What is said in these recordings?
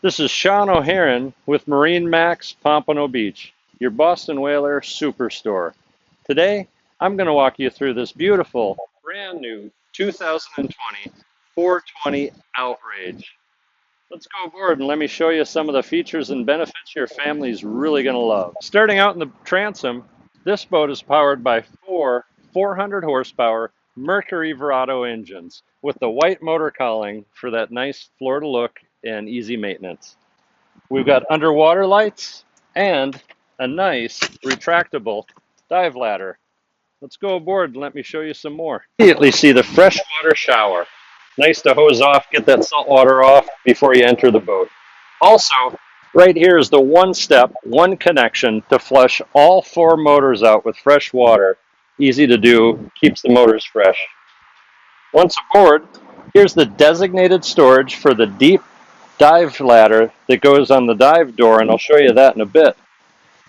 This is Sean O'Haron with MarineMax Pompano Beach, your Boston Whaler superstore. Today, I'm going to walk you through this beautiful, brand new 2020 420 Outrage. Let's go aboard and let me show you some of the features and benefits your family's really going to love. Starting out in the transom, this boat is powered by four 400 horsepower Mercury Verado engines with the white motor cowling for that nice Florida look and easy maintenance. We've got underwater lights and a nice retractable dive ladder. Let's go aboard and let me show you some more. Immediately see the freshwater shower. Nice to hose off, get that salt water off before you enter the boat. Also, right here is the one step, one connection to flush all four motors out with fresh water. Easy to do, keeps the motors fresh. Once aboard, here's the designated storage for the deep dive ladder that goes on the dive door, and I'll show you that in a bit.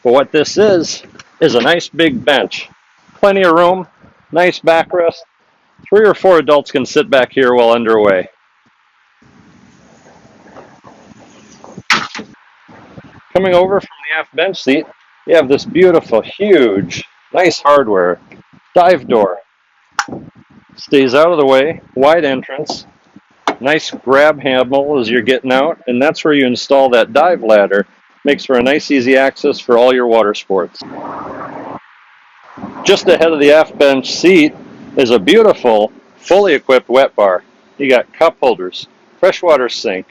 But what this is a nice big bench. Plenty of room, nice backrest. 3 or 4 adults can sit back here while underway. Coming over from the aft bench seat, you have this beautiful, huge, nice hardware dive door. Stays out of the way, wide entrance, nice grab handle as you're getting out, and that's where you install that dive ladder. Makes for a nice easy access for all your water sports. Just ahead of the aft bench seat is a beautiful, fully equipped wet bar. You got cup holders, freshwater sink,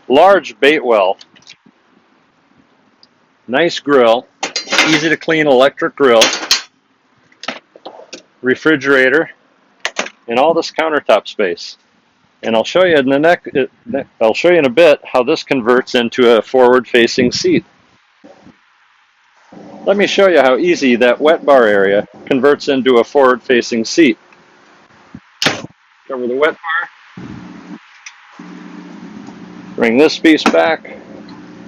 large bait well, nice grill, easy to clean electric grill, refrigerator, and all this countertop space. And I'll show you in a bit how this converts into a forward-facing seat. Let me show you how easy that wet bar area converts into a forward-facing seat. Cover the wet bar. Bring this piece back.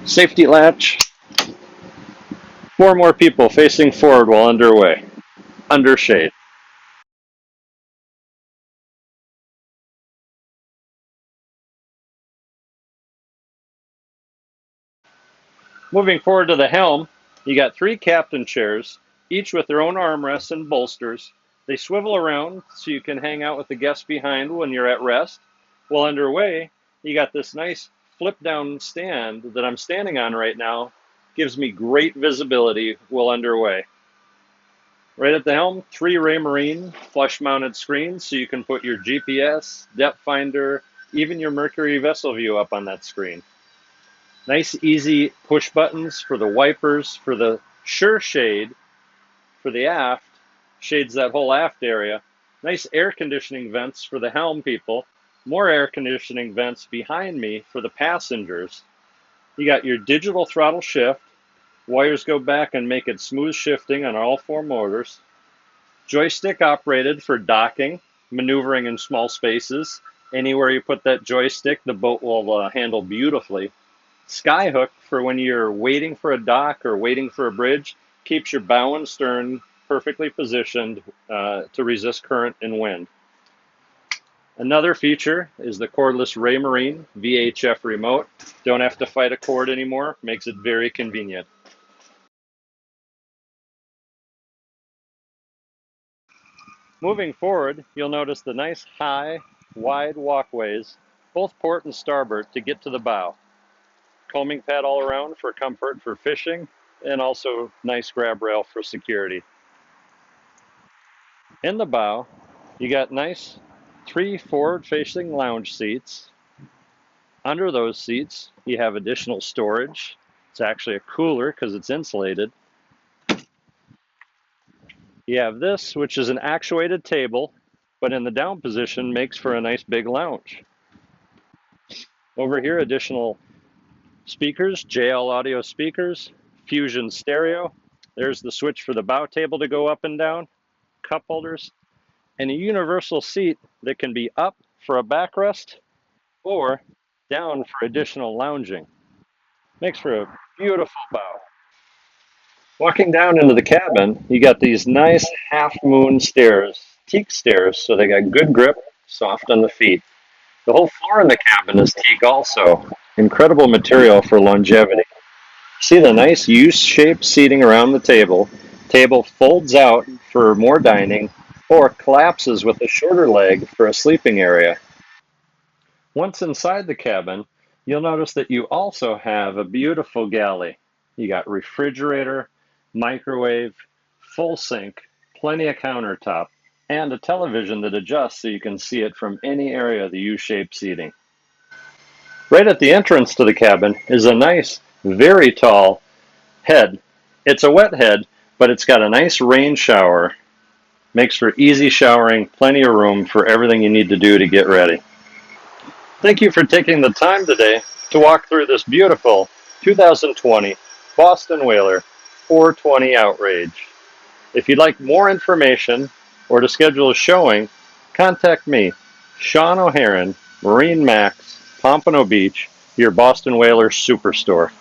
Safety latch. 4 more people facing forward while underway. Under shade. Moving forward to the helm, you got 3 captain chairs, each with their own armrests and bolsters. They swivel around so you can hang out with the guests behind when you're at rest. While underway, you got this nice flip down stand that I'm standing on right now. Gives me great visibility while underway. Right at the helm, 3 Raymarine flush mounted screens so you can put your GPS, depth finder, even your Mercury vessel view up on that screen. Nice easy push buttons for the wipers, for the sure shade, for the aft, shades that whole aft area. Nice air conditioning vents for the helm people. More air conditioning vents behind me for the passengers. You got your digital throttle shift. Wires go back and make it smooth shifting on all 4 motors. Joystick operated for docking, maneuvering in small spaces. Anywhere you put that joystick, the boat will handle beautifully. Skyhook for when you're waiting for a dock or waiting for a bridge. Keeps your bow and stern perfectly positioned to resist current and wind. Another feature is the cordless Raymarine VHF remote. Don't have to fight a cord anymore. Makes it very convenient. Moving forward, you'll notice the nice high, wide walkways, both port and starboard, to get to the bow. Combing pad all around for comfort for fishing, and also nice grab rail for security. In the bow, you got nice 3 forward-facing lounge seats. Under those seats, you have additional storage. It's actually a cooler because it's insulated. You have this, which is an actuated table, but in the down position makes for a nice big lounge. Over here, additional speakers, JL audio speakers, Fusion stereo. There's the switch for the bow table to go up and down, cup holders, and a universal seat that can be up for a backrest or down for additional lounging. Makes for a beautiful bow. Walking down into the cabin, you got these nice half-moon stairs, teak stairs, so they got good grip, soft on the feet. The whole floor in the cabin is teak also. Incredible material for longevity. See the nice U-shaped seating around the table. Table folds out for more dining or collapses with a shorter leg for a sleeping area. Once inside the cabin, you'll notice that you also have a beautiful galley. You got refrigerator, microwave, full sink, plenty of countertop, and a television that adjusts so you can see it from any area of the U-shaped seating. Right at the entrance to the cabin is a nice, very tall head. It's a wet head, but it's got a nice rain shower. Makes for easy showering, plenty of room for everything you need to do to get ready. Thank you for taking the time today to walk through this beautiful 2020 Boston Whaler 420 Outrage. If you'd like more information or to schedule a showing, contact me, Sean O'Haron, MarineMax, Pompano Beach, your Boston Whaler Superstore.